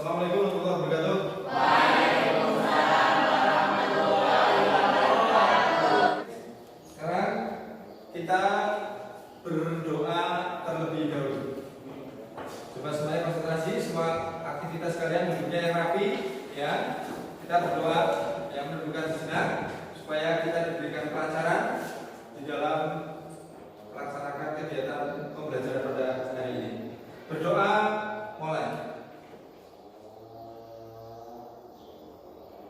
Assalamualaikum warahmatullahi wabarakatuh. Waalaikumsalam warahmatullahi wabarakatuh. Sekarang kita berdoa terlebih dahulu. Coba semuanya konsentrasi, semua aktivitas kalian hidupnya yang rapi, ya. Kita berdoa yang menentukan sejenak supaya kita diberikan kelancaran di dalam melaksanakan kegiatan pembelajaran pada hari ini. Berdoa mulai.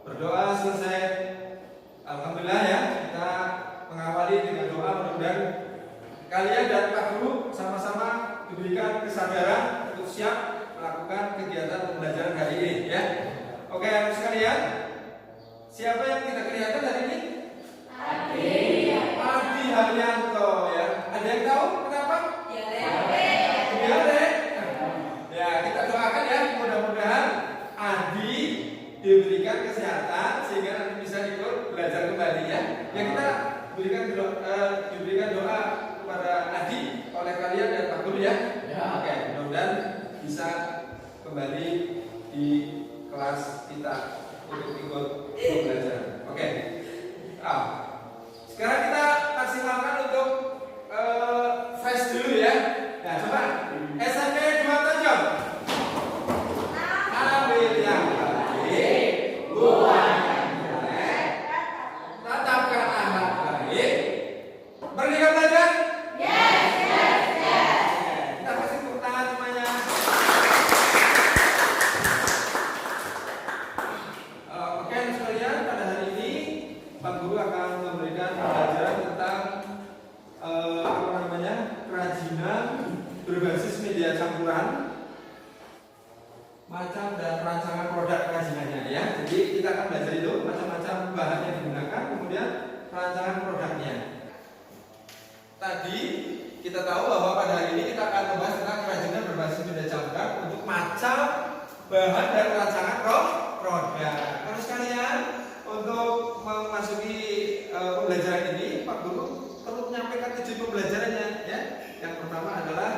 Berdoa selesai. Alhamdulillah ya, kita mengawali dengan doa. Mudah-mudahan kalian dan Pak Guru sama-sama diberikan kesadaran untuk siap melakukan kegiatan pembelajaran hari ini ya. Oke, anak sekalian, siapa yang tidak kelihatan hari ini? Adi Haryanto ya. Ada yang tahu kenapa? Ya, kita doakan ya, mudah-mudahan Adi diberikan kesehatan sehingga nanti bisa ikut belajar kembali ya. Ya, kita diberikan doa kepada Adi oleh kalian dan Pak Guru ya. Oke, mudah-mudahan bisa kembali di kelas kita untuk ikut pembelajaran. Oke. Sekarang kita maksimalkan untuk flash dulu ya. Nah, coba SMP 2 Tonjong. Ambil yang baik, buang yang jelek, tatapkan akhlak baik. Merdeka belajar? Yes. Kita kasih tepuk tangan semuanya. Oke, sekalian, pada hari ini Pak Guru akan memberikan pelajaran tentang kerajinan berbasis media campuran, macam dan rancangan produk kerajinannya ya. Jadi kita akan belajar itu macam-macam bahan yang digunakan, kemudian rancangan produknya. Tadi kita tahu bahwa pada hari ini kita akan membahas tentang kerajinan berbasis media campuran untuk macam, bahan dan rancangan produk. Terus sekalian, untuk memasuki pembelajaran ini, Pak Guru perlu menyampaikan tujuan pembelajarannya ya. Yang pertama adalah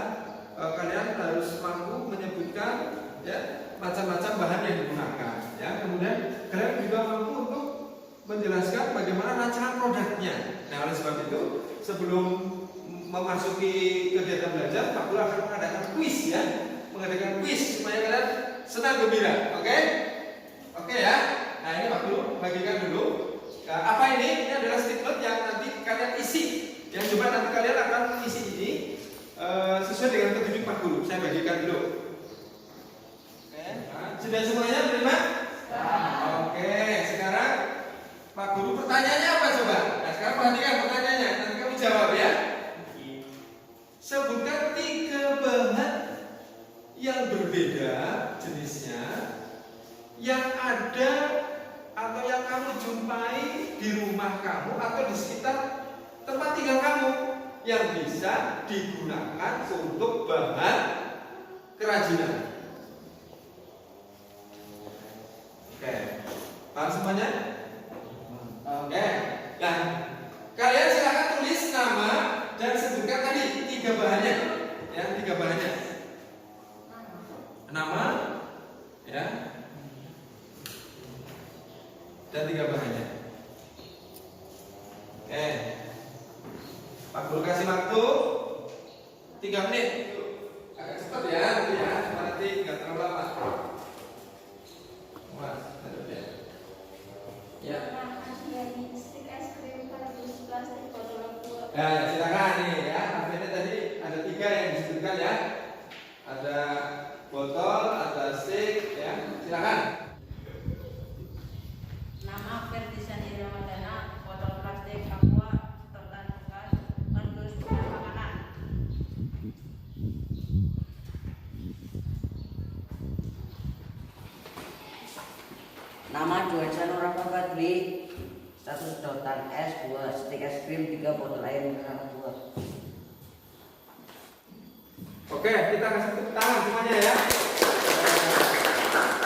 kalian harus mampu menyebutkan ya macam-macam bahan yang digunakan ya. Kemudian kalian juga mampu untuk menjelaskan bagaimana rancangan produknya. Nah, oleh sebab itu sebelum memasuki kegiatan belajar, Pak Guru akan mengadakan kuis ya, supaya kalian senang gembira. Oke ya. Nah, ini Pak Guru bagikan dulu. Nah, apa ini? Ini adalah statement yang nanti kalian isi. Yang coba nanti kalian akan isi ini sesuai dengan petunjuk Pak Guru. Saya bagikan dulu. Oke. Nah, sudah semuanya terima? Oke. Sekarang Pak Guru pertanyaannya apa coba? Nah, sekarang perhatikan pertanyaannya. Nanti kamu jawab ya. Sebutkan 3 bahan yang berbeda jenisnya yang ada atau yang kamu jumpai di rumah kamu atau di sekitar tempat tinggal kamu yang bisa digunakan untuk bahan kerajinan. Oke, paham semuanya? Oke, nah kalian silakan tulis nama dan sebutkan tadi 3 bahannya, ya 3 bahannya. Nama, ya, dan 3 bahannya. Oke, Pak Guru kasih waktu 3 menit. Agak cepat ya, nanti nggak terlalu lama. Mas, ya. Ya, silakan nih ya. Artinya tadi ada 3 yang disebutkan ya. Ada botol, ada stick, ya. Silakan. Nama Ferdisan Ramadana, botol plastik aqua, sedotan bekas, kardus dan makanan. Nama Johansa Nurapa Badri, 1 sedotan es, 2 stik es krim, 3 botol air mineral 2. Oke, kita kasih tepuk tangan semuanya ya.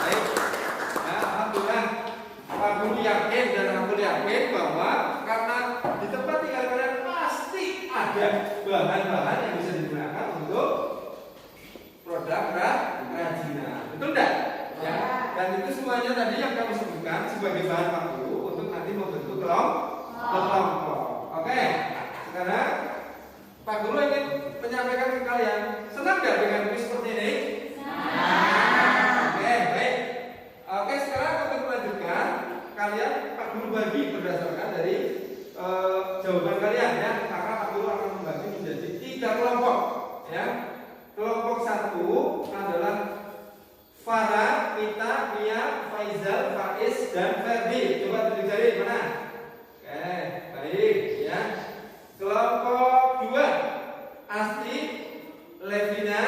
Baik. Ya, alhamdulillah. Pak Guru yakin dan aku yakin bahwa karena di tempat tinggal kalian pasti ada bahan-bahan yang bisa digunakan untuk produk kerajinan. Betul enggak? Ya. Dan itu semuanya tadi yang kami sebutkan sebagai bahan baku untuk nanti membentuk kelompok. Oke, sekarang Pak Guru ingin menyampaikan ke kalian, senang nggak dengan kuis seperti ini? Oke, baik. Oke, sekarang untuk melanjutkan, kalian Pak Guru bagi berdasarkan dari jawaban kalian ya. Maka Pak Guru akan membagi menjadi 3 kelompok ya. Kelompok 1 adalah Farah, Mita, Mia, Faizal, Faiz, dan Ferdi. Coba tunjuk jari mana? Oke, baik ya. Kelompok 2 Asti, Levina,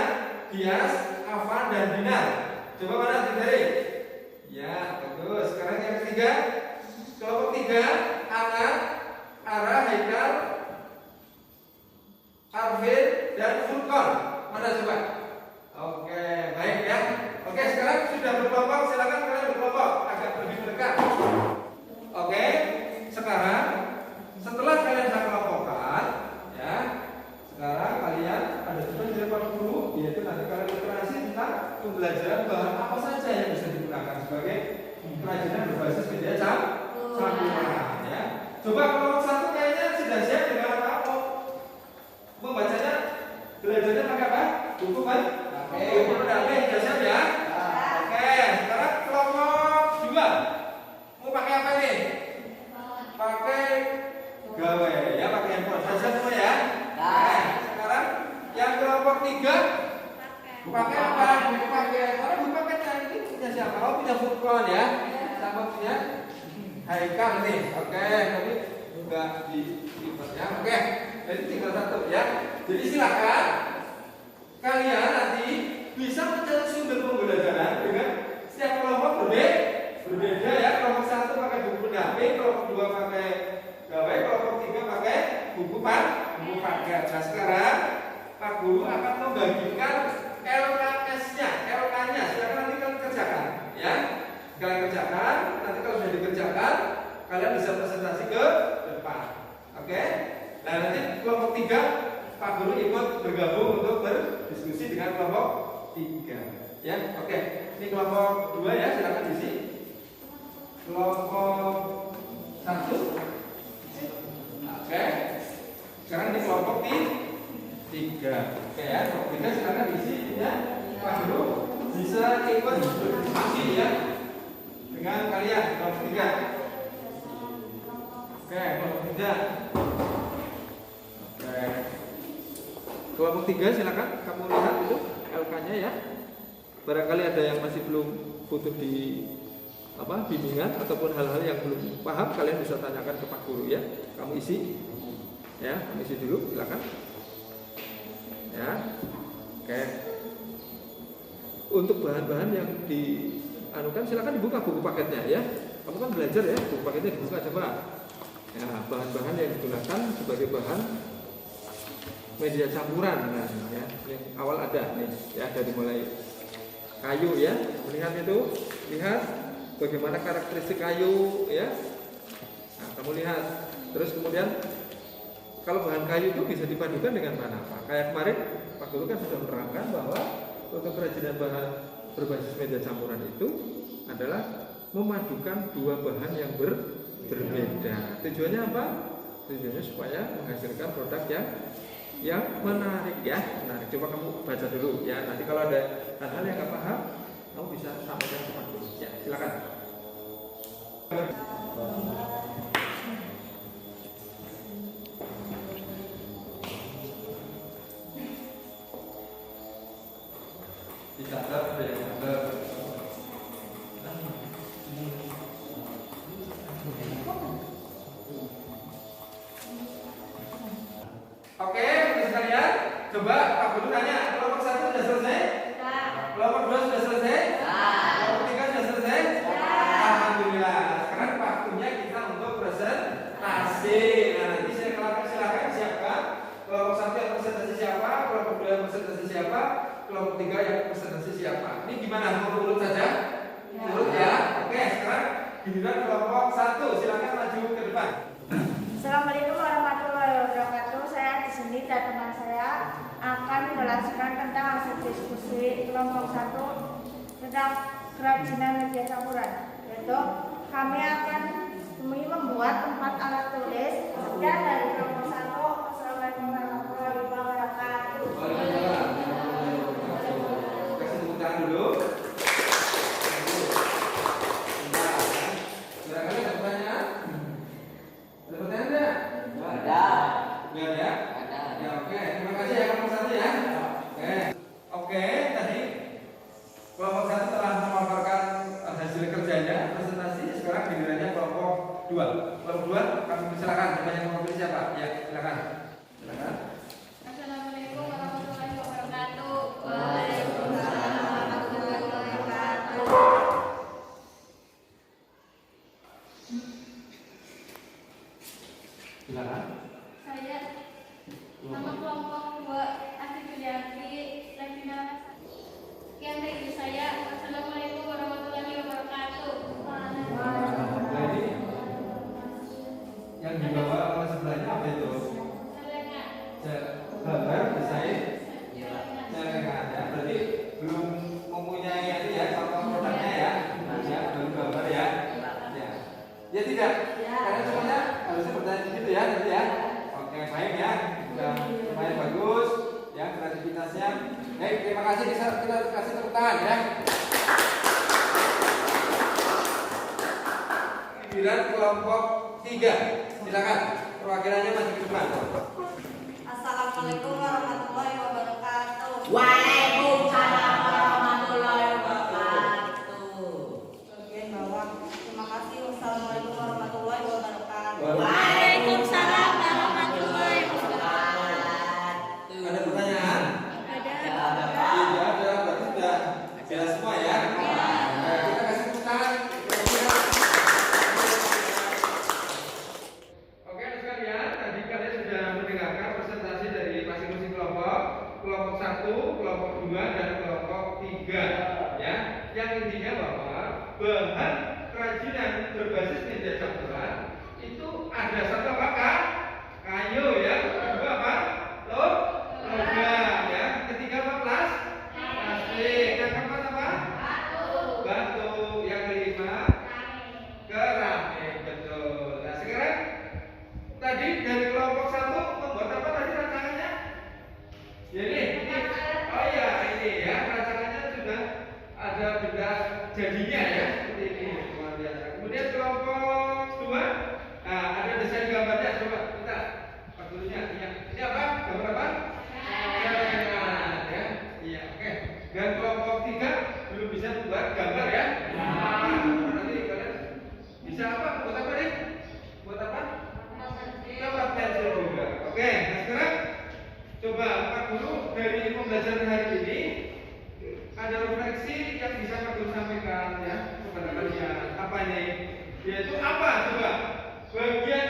Dias, Afan, dan Dinar. Coba mana tunjuk jari? Ya, bagus. Sekarang yang ketiga, kelompok 3 Ana, Ara, Haikal, Arvin, dan Furqan. Mana coba? Oke, baik ya. Oke, sekarang sudah berkelompok, silakan kalian berkelompok agak lebih mendekat. Oke, sekarang setelah kalian sudah kelompokkan, ya, sekarang kalian ada tugas dari Pak Guru, yaitu nanti kalian literasi tentang pembelajaran bahan apa saja yang bisa digunakan sebagai kerajinan berbasis media campuran. Ya, coba kelompok 1 kayaknya sudah siap dengan apa? Membacanya, belajarnya pakai apa? Buku kan? Buku pendamping, sudah siap ya? Oke, sekarang kelompok 2 mau pakai apa nih? Pakai gawe ya, pakai handphone. Sudah siap semua ya? Nah, sekarang yang kelompok 3 pakai apa? Pakai mana? Buku paketnya ini punya siapa? Oh, punya Furqan ya? Sama punya Haikal nih. Oke, tapi enggak di ya. Oke, jadi tinggal 1 ya. Jadi silakan kalian nanti bisa mencari sumber pembelajaran dengan setiap kelompok berbeda ya. Kelompok 1 pakai buku pendamping, kelompok 2 pakai gawe, kelompok 3 pakai buku paket. Nah, sekarang Pak Guru akan membagikan LKS-nya, LK-nya. Silakan nanti kalian kerjakan ya. Kalian kerjakan, nanti kalau sudah dikerjakan kalian bisa presentasi ke depan. Oke? Nah, nanti kelompok 3 Pak Guru ikut bergabung untuk berdiskusi dengan kelompok 3. Ya, oke. Ini kelompok 2 ya, silakan diisi. Kelompok 1. Oke. Sekarang ini kelompok 3. Oke ya, kelompok 3 silakan diisi ya. Pak Guru bisa ikut berdiskusi ya dengan kalian kelompok 3. Oke, kelompok 3. Oke. Kelompok 3 silakan kamu lihat itu LK-nya ya. Barangkali ada yang masih belum butuh di bimbingan ataupun hal-hal yang belum paham, kalian bisa tanyakan ke Pak Guru ya. Kamu isi. Ya, kamu isi dulu silakan. Ya. Oke. Untuk bahan-bahan yang dianukan silakan dibuka buku paketnya ya. Kamu kan belajar ya, buku paketnya dibuka coba. Ya, bahan-bahan yang digunakan sebagai bahan media campuran, nah, ya, yang awal ada nih, ya dari mulai kayu ya, melihat itu, lihat bagaimana karakteristik kayu ya. Nah, kamu lihat, terus kemudian kalau bahan kayu itu bisa dipadukan dengan mana? Kayak kemarin Pak Guru kan sudah menerangkan bahwa untuk kerajinan bahan berbasis media campuran itu adalah memadukan 2 bahan yang berbeda. Tujuannya apa? Tujuannya supaya menghasilkan produk yang menarik ya. Nah, coba kamu baca dulu ya. Nanti kalau ada hal-hal yang nggak paham, kamu bisa sampaikan ke Pak Guru. Ya, silakan. Dicatat ada yang benar. Oke, sekalian, coba Pak Guru tanya, kelompok 1 sudah selesai? Kelompok 2 sudah selesai? Kelompok 3 sudah selesai? Alhamdulillah. Sekarang waktunya kita untuk presentasi. Nah, nanti silakan siapkan. Kelompok 1 yang presentasi siapa? Kelompok 2 yang presentasi siapa? Kelompok 3 yang presentasi siapa? Ini gimana? Mau urut saja? Urut ya. Oke, sekarang giliran kelompok 1. Silakan maju ke depan. Assalamualaikum warahmatullahi wabarakatuh. Saya di sini dan teman saya akan menjelaskan tentang hasil diskusi kelompok 1 tentang kerajinan media campuran, yaitu kami akan membuat 4 alat tulis. Sekian dari kelompok 1. Assalamualaikum warahmatullahi wabarakatuh. Kasih tepuk tangan dulu. Silakan, ada pertanyaan? Ada pertanyaan enggak? Ada. Enggak ada? Ada. Ya, oke. Terima kasih ya kelompok 1 ya. Oke, tadi kelompok 1 telah memaparkan hasil kerjanya, presentasi. Sekarang gilirannya kelompok 2. Kelompok 2 kami silakan. Namanya kelompok siapa? Ya, silakan. Silakan. Assalamualaikum warahmatullahi wabarakatuh. Waalaikumsalam warahmatullahi wabarakatuh. Silakan. Saya nama kelompok 2 Asti Julianti Regina. Yang dari saya, Assalamualaikum warahmatullahi wabarakatuh. Jadi yang dibawa oleh sebelahnya apa itu? Selenga. Gambar, desain, celengan ya. Berarti belum mempunyai itu ya, contoh produknya ya. Ya, belum gambar ya. Ya, ya tidak. Karena semuanya harusnya bertanya gitu ya, nanti ya. Oke, baik ya. Sudah lumayan bagus. Ya, kreativitasnya. Baik, terima kasih. Kita kasih tepuk tangan ya. Giliran kelompok 3. Silakan. Perwakilannya masih ke depan. Assalamualaikum warahmatullahi wabarakatuh. Waalaikumsalam warahmatullahi wabarakatuh. Bagian bawah. Terima kasih. Wassalamualaikum warahmatullahi wabarakatuh. Waalaikumsalam warahmatullahi wabarakatuh. Ada pertanyaan? Ada. Tidak ada, berarti sudah jelas semua ya. Nah, kita kasih tepuk tangan. Oke, anak sekalian, tadi kalian sudah mendengarkan presentasi dari masing-masing kelompok, kelompok 1, kelompok 2, dan kelompok 3. Ya, yang intinya bahwa bahan kerajinan berbasis media campuran itu ada satu apa kak? Kayu ya, kedua apa? Logam ya, ketiga apa? Plastik, yang keempat apa? Batu, yang kelima keramik, betul. Nah sekarang tadi dari kelompok 1 membuat apa tadi rancangannya? Ya ini. Oh iya ini ya, rancangannya sudah ada benda jadinya ya, seperti ini luar biasa. Kemudian kelompok 2, nah ada desain gambarnya, coba kita pak dulunya. Iya. Ini apa? Gambar apa? Celengan ya. Iya, oke. Dan kelompok 3 belum bisa membuat gambar ya. Nanti kalian bisa apa? Buat apa nih? Buat apa? Gambar pensil juga. Oke, nah sekarang coba Pak Guru dari pembelajaran hari ini ada refleksi yang bisa Pak Guru sampaikan ya kepada kalian. Apa ini? Yaitu apa coba? Bagian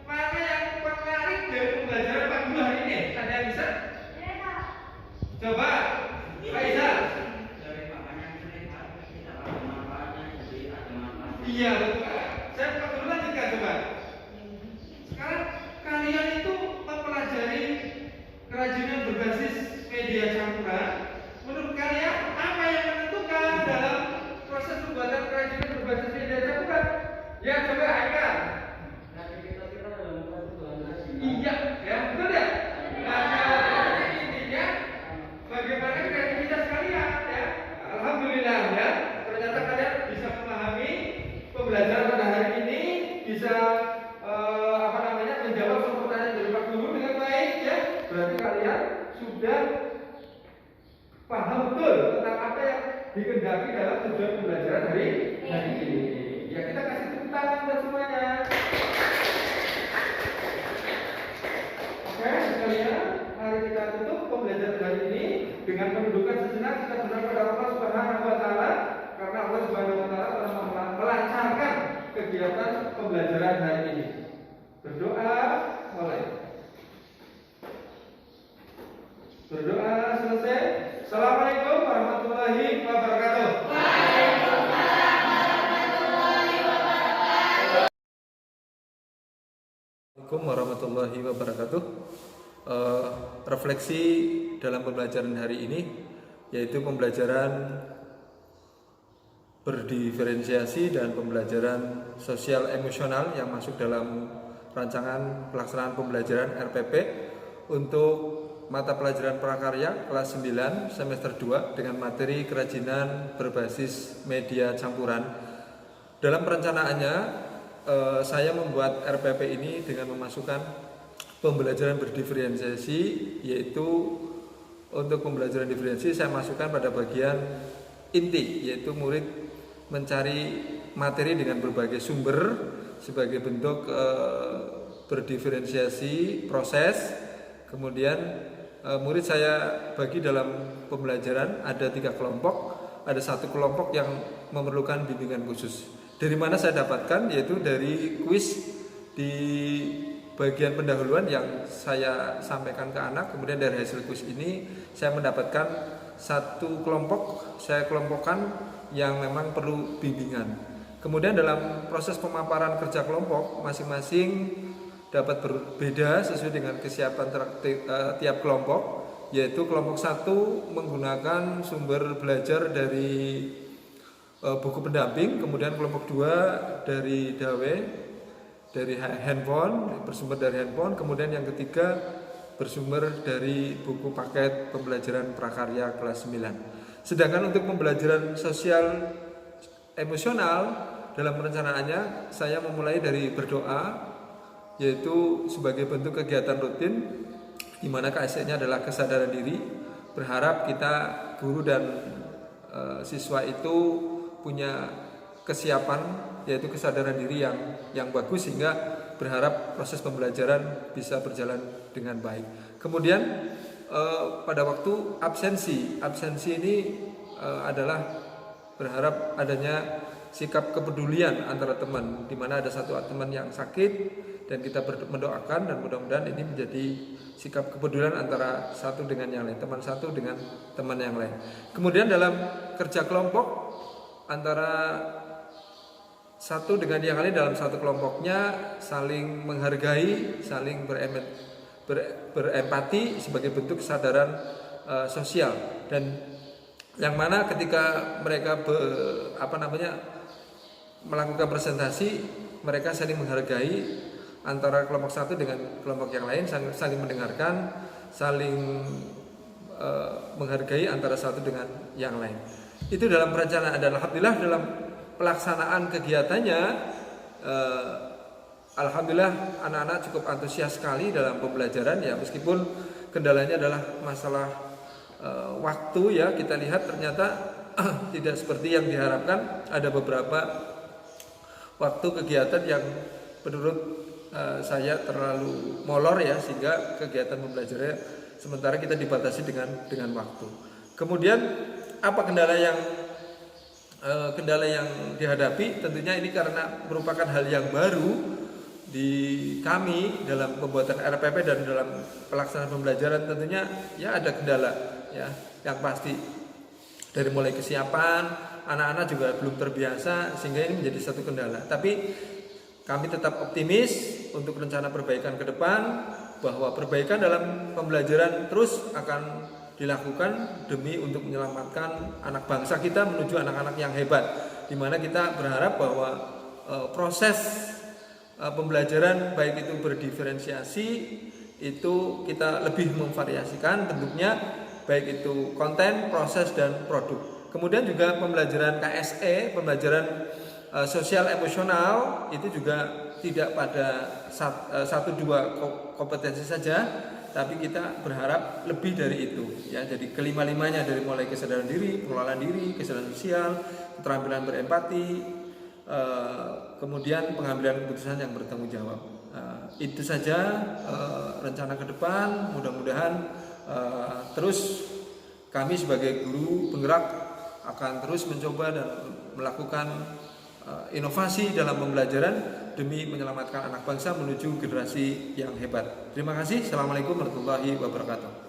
mana yang menarik dari pembelajaran Pak Guru hari ini? Ada yang bisa? Coba, Pak Isa. Iya betul. Saya Pak Guru lanjutkan coba. Sekarang kalian itu mempelajari kerajinan berbasis media campuran. Menurut kalian apa yang menentukan dalam proses pembuatan kerajinan berbasis media campuran? Ya coba Haikal. Iya, ya betul ya. Nah, intinya bagaimana kreativitas kalian ya. Alhamdulillah ya. Ternyata kalian bisa memahami pembelajaran pada hari ini, bisa menjawab semua pertanyaan dari Pak Guru dengan baik ya. Berarti kalian sudah paham betul tentang apa yang dikehendaki dalam tujuan pembelajaran hari ini. Ya kita kasih tepuk tangan buat semuanya. Oke sekalian, mari kita tutup pembelajaran hari ini dengan menundukkan sejenak kita berdoa kepada Allah Subhanahu Wa Taala karena Allah Subhanahu Wa Taala telah melancarkan kegiatan pembelajaran hari ini. Berdoa mulai. Berdoa selesai. Assalamualaikum warahmatullahi wabarakatuh. Assalamualaikum warahmatullahi wabarakatuh. Refleksi dalam pembelajaran hari ini yaitu pembelajaran berdiferensiasi dan pembelajaran sosial emosional yang masuk dalam rancangan pelaksanaan pembelajaran RPP untuk mata pelajaran prakarya kelas 9 semester 2 dengan materi kerajinan berbasis media campuran. Dalam perencanaannya saya membuat RPP ini dengan memasukkan pembelajaran berdiferensiasi, yaitu untuk pembelajaran diferensiasi saya masukkan pada bagian inti, yaitu murid mencari materi dengan berbagai sumber sebagai bentuk berdiferensiasi proses. Kemudian murid saya bagi dalam pembelajaran ada 3 kelompok, ada 1 kelompok yang memerlukan bimbingan khusus. Dari mana saya dapatkan? Yaitu dari kuis di bagian pendahuluan yang saya sampaikan ke anak. Kemudian dari hasil kuis ini saya mendapatkan 1 kelompok, saya kelompokkan yang memang perlu bimbingan. Kemudian dalam proses pemaparan kerja kelompok masing-masing dapat berbeda sesuai dengan kesiapan tiap kelompok, yaitu kelompok 1 menggunakan sumber belajar dari buku pendamping, kemudian kelompok 2 dari DAWE, dari handphone, bersumber dari handphone, kemudian yang ketiga bersumber dari buku paket pembelajaran prakarya kelas 9. Sedangkan untuk pembelajaran sosial emosional dalam perencanaannya saya memulai dari berdoa, yaitu sebagai bentuk kegiatan rutin di mana KSE-nya adalah kesadaran diri. Berharap kita guru dan siswa itu punya kesiapan, yaitu kesadaran diri yang bagus, sehingga berharap proses pembelajaran bisa berjalan dengan baik. Kemudian pada waktu absensi ini adalah berharap adanya sikap kepedulian antara teman, di mana ada 1 teman yang sakit dan kita mendoakan, dan mudah-mudahan ini menjadi sikap kepedulian antara satu dengan yang lain, teman satu dengan teman yang lain. Kemudian dalam kerja kelompok antara satu dengan yang lain dalam 1 kelompoknya saling menghargai, saling berempati sebagai bentuk kesadaran sosial, dan yang mana ketika mereka melakukan presentasi, mereka saling menghargai antara kelompok 1 dengan kelompok yang lain, saling mendengarkan, saling menghargai antara satu dengan yang lain. Itu dalam perencanaan, dan alhamdulillah dalam pelaksanaan kegiatannya alhamdulillah anak-anak cukup antusias sekali dalam pembelajaran ya, meskipun kendalanya adalah masalah waktu ya. Kita lihat ternyata tidak seperti yang diharapkan. Ada beberapa waktu kegiatan yang menurut saya terlalu molor ya, sehingga kegiatan pembelajarannya sementara kita dibatasi dengan waktu. Kemudian apa kendala yang dihadapi? Tentunya ini karena merupakan hal yang baru di kami dalam pembuatan RPP dan dalam pelaksanaan pembelajaran. Tentunya ya ada kendala ya, yang pasti dari mulai kesiapan anak-anak juga belum terbiasa, sehingga ini menjadi satu kendala. Tapi kami tetap optimis untuk rencana perbaikan ke depan, bahwa perbaikan dalam pembelajaran terus akan dilakukan demi untuk menyelamatkan anak bangsa kita menuju anak-anak yang hebat, di mana kita berharap bahwa proses pembelajaran baik itu berdiferensiasi itu kita lebih memvariasikan bentuknya, baik itu konten, proses, dan produk. Kemudian juga pembelajaran KSE, pembelajaran sosial emosional, itu juga tidak pada 1-2 kompetensi saja, tapi kita berharap lebih dari itu ya. Jadi kelima-limanya, dari mulai kesadaran diri, pengelolaan diri, kesadaran sosial, keterampilan berempati, kemudian pengambilan keputusan yang bertanggung jawab. Itu saja rencana ke depan. Mudah-mudahan terus kami sebagai guru penggerak akan terus mencoba dan melakukan inovasi dalam pembelajaran demi menyelamatkan anak bangsa menuju generasi yang hebat. Terima kasih. Assalamualaikum warahmatullahi wabarakatuh.